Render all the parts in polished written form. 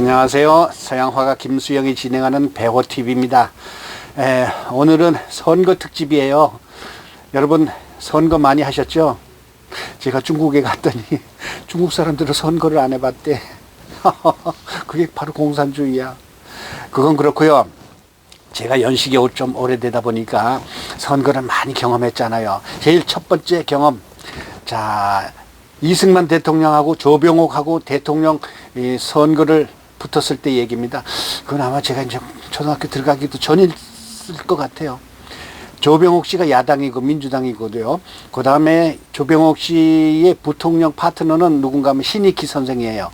안녕하세요. 서양화가 김수영이 진행하는 배호TV입니다. 오늘은 선거 특집이에요. 여러분 선거 많이 하셨죠? 제가 중국에 갔더니 중국 사람들은 선거를 안 해봤대. 그게 바로 공산주의야. 그건 그렇고요. 제가 연식이 좀 오래되다 보니까 선거를 많이 경험했잖아요. 제일 첫 번째 경험. 자, 이승만 대통령하고 조병옥하고 대통령 선거를 붙었을 때 얘기입니다. 그건 아마 제가 이제 초등학교 들어가기도 전일 것 같아요. 조병옥 씨가 야당이고 민주당이고요. 그 다음에 조병옥 씨의 부통령 파트너는 누군가 하면 신익희 선생이에요.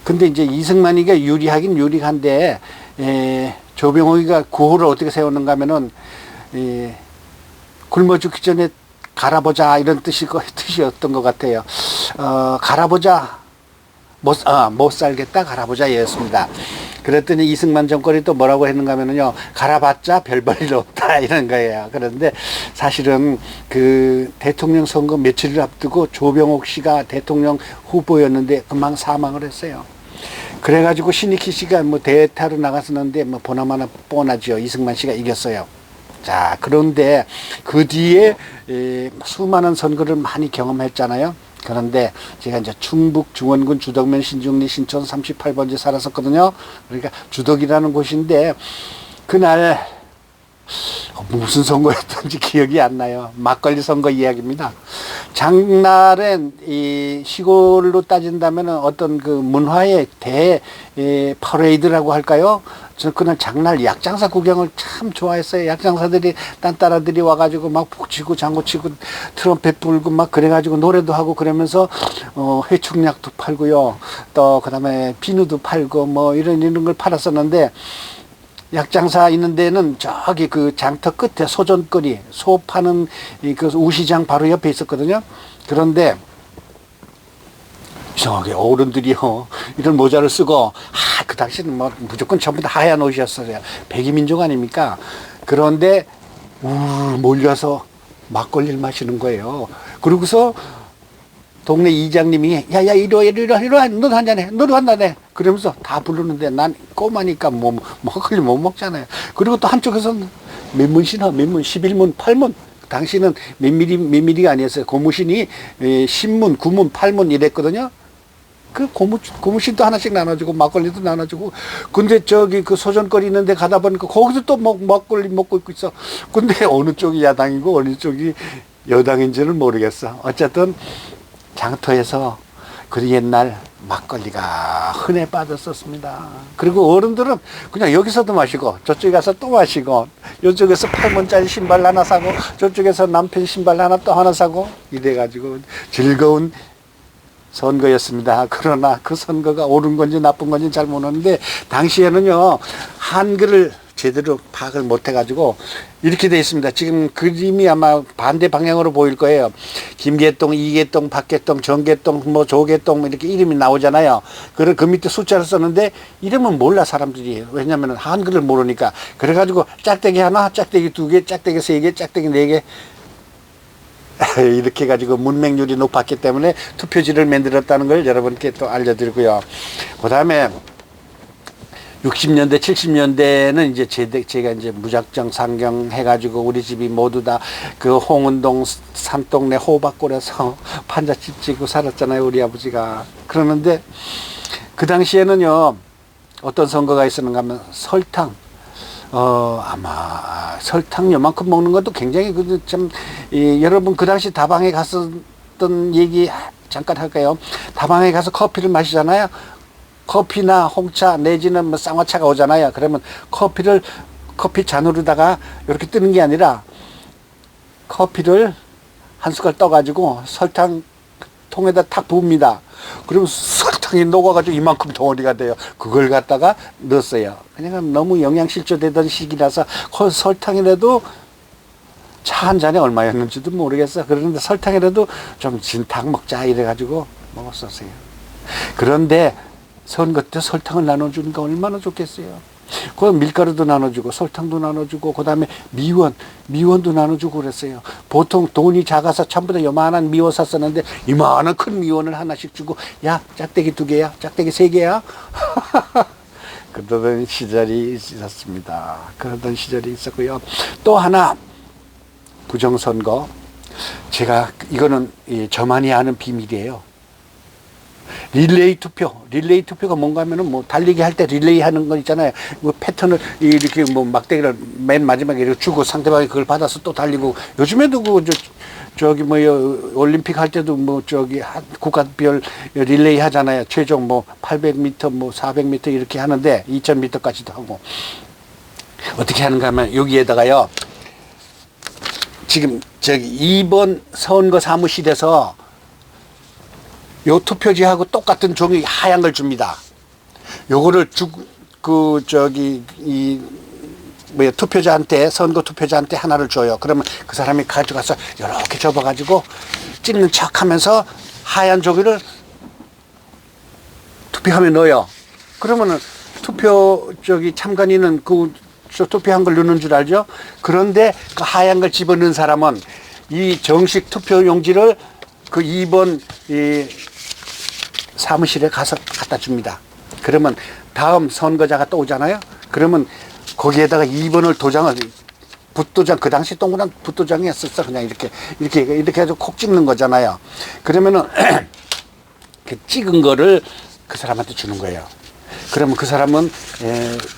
근데 이제 이승만이가 유리하긴 유리한데, 조병옥이가 구호를 어떻게 세우는가 하면은, 굶어 죽기 전에 갈아보자, 이런 뜻이었던 것 같아요. 갈아보자. 못 살겠다, 갈아보자, 였습니다. 그랬더니 이승만 정권이 또 뭐라고 했는가 하면요, 갈아봤자 별 볼 일 없다, 이런 거예요. 그런데 사실은 그 대통령 선거 며칠을 앞두고 조병옥 씨가 대통령 후보였는데 금방 사망을 했어요. 그래가지고 신익희 씨가 뭐 대타로 나갔었는데 뭐 보나마나 뻔하죠. 이승만 씨가 이겼어요. 자, 그런데 그 뒤에 수많은 선거를 많이 경험했잖아요. 그런데 제가 이제 충북 중원군 주덕면 신중리 신촌 38번지에 살았었거든요. 그러니까 주덕이라는 곳인데 그날 무슨 선거였던지 기억이 안 나요. 막걸리 선거 이야기입니다. 장날엔 이 시골로 따진다면 어떤 그 문화의 퍼레이드라고 할까요? 저는 그날 장날 약장사 구경을 참 좋아했어요. 약장사들이 딴따라들이 와가지고 막 북치고 장구치고 트럼펫 불고 막 그래가지고 노래도 하고 그러면서 회충약도 팔고요. 또 그다음에 비누도 팔고 뭐 이런 걸 팔았었는데, 약장사 있는 데는 저기 그 장터 끝에 소전거리, 소 파는 그 우시장 바로 옆에 있었거든요. 그런데 이상하게 어른들이요, 이런 모자를 쓰고, 그 당시는 뭐 무조건 전부 다 하얀 옷이었어요. 백이민족 아닙니까? 그런데 몰려서 막걸리를 마시는 거예요. 그러고서 동네 이장님이 야야 이리 와 너도 한잔해, 너도 한잔해, 그러면서 다 부르는데 난 꼬마니까 뭐 막걸리 못 먹잖아요. 그리고 또 한쪽에서는 몇 문이나 11문 8문, 당시는 몇 미리가 아니었어요. 고무신이 10문 9문 8문 이랬거든요. 그 고무신도 하나씩 나눠주고 막걸리도 나눠주고. 근데 저기 그 소전거리 있는 데 가다 보니까 거기서 또 막걸리 먹고 있어. 근데 어느 쪽이 야당이고 어느 쪽이 여당인지는 모르겠어. 어쨌든 장터에서 그 옛날 막걸리가 흔해 빠졌었습니다. 그리고 어른들은 그냥 여기서도 마시고 저쪽에 가서 또 마시고, 이쪽에서 8문짜리 신발 하나 사고 저쪽에서 남편 신발 또 하나 사고 이래가지고 즐거운 선거였습니다. 그러나 그 선거가 옳은 건지 나쁜 건지 잘 모르는데, 당시에는요 한글을 제대로 파악을 못 해가지고 이렇게 돼 있습니다. 지금 그림이 아마 반대 방향으로 보일 거예요. 김계동, 이계동, 박계동, 정계동, 뭐 조계동 이렇게 이름이 나오잖아요. 그 밑에 숫자를 썼는데 이름은 몰라 사람들이. 왜냐면 한글을 모르니까. 그래가지고 짝대기 하나, 짝대기 두 개, 짝대기 세 개, 짝대기 네 개 이렇게 해가지고 문맹률이 높았기 때문에 투표지를 만들었다는 걸 여러분께 또 알려드리고요. 그 다음에 60년대, 70년대는 이제 제가 이제 무작정 상경 해가지고 우리 집이 모두 다 그 홍은동 산동네 호박골에서 판잣집 짓고 살았잖아요, 우리 아버지가. 그러는데 그 당시에는요, 어떤 선거가 있었는가 하면 설탕. 아마 설탕 요만큼 먹는 것도 굉장히 여러분 그 당시 다방에 갔었던 얘기 잠깐 할까요? 다방에 가서 커피를 마시잖아요. 커피나 홍차 내지는 뭐 쌍화차가 오잖아요. 그러면 커피 잔으로다가 이렇게 뜨는 게 아니라 커피를 한 숟갈 떠가지고 설탕 통에다 탁 부읍니다. 그러면 설탕이 녹아가지고 이만큼 덩어리가 돼요. 그걸 갖다가 넣었어요. 그냥 너무 영양실조 되던 시기라서 설탕이라도 차 한 잔에 얼마였는지도 모르겠어. 그런데 설탕이라도 좀 진탕 먹자 이래가지고 먹었었어요. 그런데 선거 때 설탕을 나눠주니까 얼마나 좋겠어요. 그 밀가루도 나눠주고 설탕도 나눠주고 그다음에 미원도 나눠주고 그랬어요. 보통 돈이 작아서 전부 다 요만한 미원 샀었는데 이만한 큰 미원을 하나씩 주고 야 짝대기 2개야 짝대기 3개야 그러던 시절이 있었습니다. 그러던 시절이 있었고요. 또 하나 부정선거, 제가 이거는 저만이 아는 비밀이에요. 릴레이 투표가 뭔가 하면은 뭐 달리기 할 때 릴레이 하는 거 있잖아요. 뭐 패턴을 이렇게 뭐 막대기를 맨 마지막에 이렇게 주고 상대방이 그걸 받아서 또 달리고, 요즘에도 저기 올림픽 할 때도 뭐 저기 국가별 릴레이 하잖아요. 최종 뭐 800m 뭐 400m 이렇게 하는데 2000m까지도 하고. 어떻게 하는가 하면 여기에다가요, 지금 저기 2번 선거 사무실에서 요 투표지하고 똑같은 종이 하얀 걸 줍니다. 요거를 투표자한테, 선거 투표자한테 하나를 줘요. 그러면 그 사람이 가져가서 이렇게 접어가지고 찍는 척 하면서 하얀 종이를 투표함에 넣어요. 그러면은 참관인은 저 투표한 걸 넣는 줄 알죠? 그런데 그 하얀 걸 집어넣은 사람은 이 정식 투표 용지를 그 2번 사무실에 가서 갖다 줍니다. 그러면 다음 선거자가 또 오잖아요. 그러면 거기에다가 2번을 붓도장, 그 당시 동그란 붓도장이었었어. 그냥 이렇게 해서 콕 찍는 거잖아요. 그러면은 그 찍은 거를 그 사람한테 주는 거예요. 그러면 그 사람은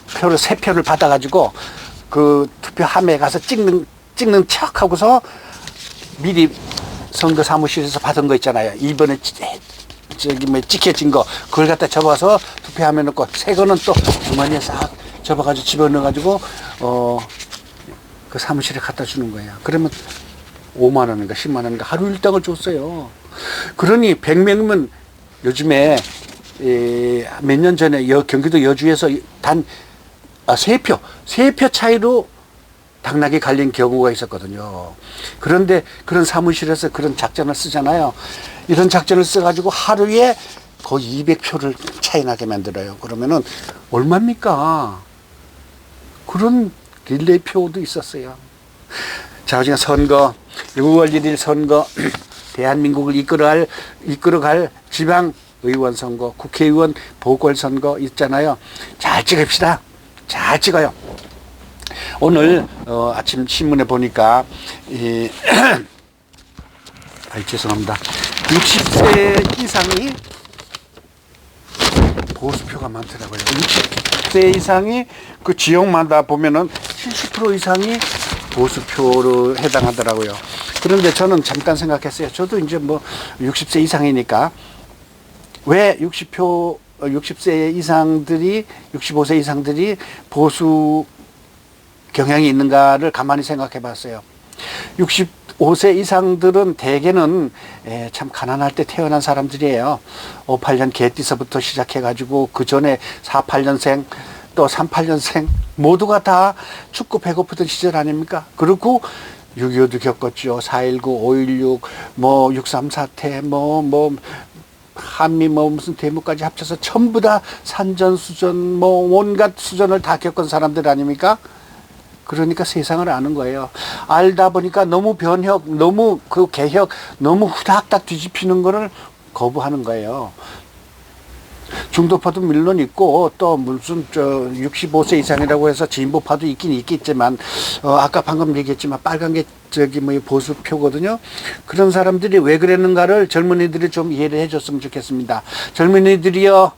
3표를 받아가지고 그 투표함에 가서 찍는 척 하고서 미리 선거 사무실에서 받은 거 있잖아요. 2번에 찍혀진 거, 그걸 갖다 접어서 투표함에 넣고, 새 거는 또 주머니에 싹 접어가지고 집어넣어가지고 그 사무실에 갖다 주는 거예요. 그러면 5만 원인가 10만 원인가 하루 일당을 줬어요. 그러니 100명이면 요즘에 몇 년 전에 경기도 여주에서 단 3표 차이로 당락이 갈린 경우가 있었거든요. 그런데 그런 사무실에서 그런 작전을 쓰잖아요. 이런 작전을 써가지고 하루에 거의 200표를 차이 나게 만들어요. 그러면은 얼마입니까? 그런 릴레이 표도 있었어요. 자, 지금 선거, 6월 1일 선거, 대한민국을 이끌어갈 지방의원 선거, 국회의원 보궐선거 있잖아요. 잘 찍읍시다. 잘 찍어요. 오늘 아침 신문에 보니까 죄송합니다. 60세 이상이 보수표가 많더라고요. 60세 이상이 그 지역마다 보면은 70% 이상이 보수표로 해당하더라고요. 그런데 저는 잠깐 생각했어요. 저도 이제 뭐 60세 이상이니까 왜 60세 이상들이, 65세 이상들이 보수 경향이 있는가를 가만히 생각해 봤어요. 65세 이상들은 대개는 참 가난할 때 태어난 사람들이에요. 58년 개띠서부터 시작해가지고 그 전에 48년생 또 38년생 모두가 다 춥고 배고프던 시절 아닙니까? 그리고 6.25도 겪었죠. 4.19, 5.16, 뭐 6.3 사태, 한미 무슨 대무까지 합쳐서 전부 다 산전수전, 온갖 수전을 다 겪은 사람들 아닙니까? 그러니까 세상을 아는 거예요. 알다 보니까 너무 변혁, 너무 그 개혁, 너무 후닥닥 뒤집히는 거를 거부하는 거예요. 중도파도 물론 있고, 또 무슨 65세 이상이라고 해서 진보파도 있긴 있겠지만, 아까 방금 얘기했지만 빨간 게 보수표거든요. 그런 사람들이 왜 그랬는가를 젊은이들이 좀 이해를 해줬으면 좋겠습니다. 젊은이들이여,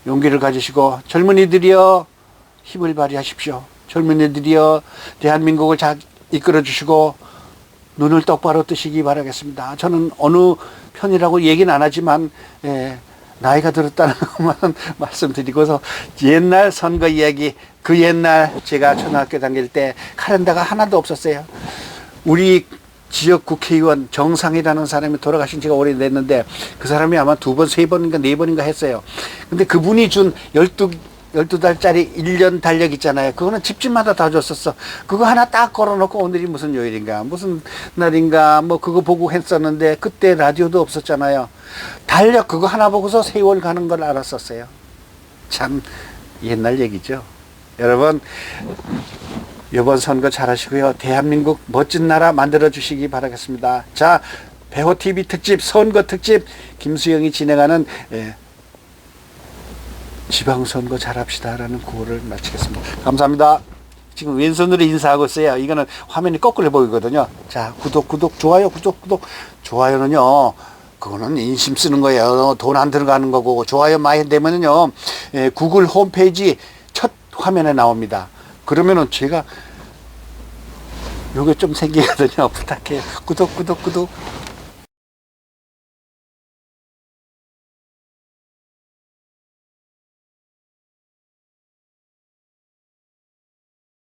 용기를 가지시고, 젊은이들이여, 힘을 발휘하십시오. 젊은이들이여, 대한민국을 잘 이끌어 주시고 눈을 똑바로 뜨시기 바라겠습니다. 저는 어느 편이라고 얘기는 안 하지만 나이가 들었다는 것만 말씀드리고서, 옛날 선거 이야기, 그 옛날 제가 초등학교 다닐 때 카렌다가 하나도 없었어요. 우리 지역 국회의원 정상이라는 사람이 돌아가신 지가 오래됐는데 그 사람이 아마 2번, 3번인가 4번인가 했어요. 근데 그분이 준 12달짜리 1년 달력 있잖아요. 그거는 집집마다 다 줬었어. 그거 하나 딱 걸어놓고 오늘이 무슨 요일인가, 무슨 날인가, 그거 보고 했었는데, 그때 라디오도 없었잖아요. 달력 그거 하나 보고서 세월 가는 걸 알았었어요. 참, 옛날 얘기죠. 여러분, 이번 선거 잘하시고요. 대한민국 멋진 나라 만들어 주시기 바라겠습니다. 자, 배호TV 특집, 선거 특집, 김수영이 진행하는 지방선거 잘합시다라는 구호를 마치겠습니다. 감사합니다. 지금 왼손으로 인사하고 있어요. 이거는 화면이 거꾸로 보이거든요. 자, 구독, 좋아요, 구독. 좋아요는요, 그거는 인심 쓰는 거예요. 돈 안 들어가는 거고, 좋아요 많이 되면은요, 구글 홈페이지 첫 화면에 나옵니다. 그러면은 제가 요게 좀 생기거든요. 부탁해요. 구독.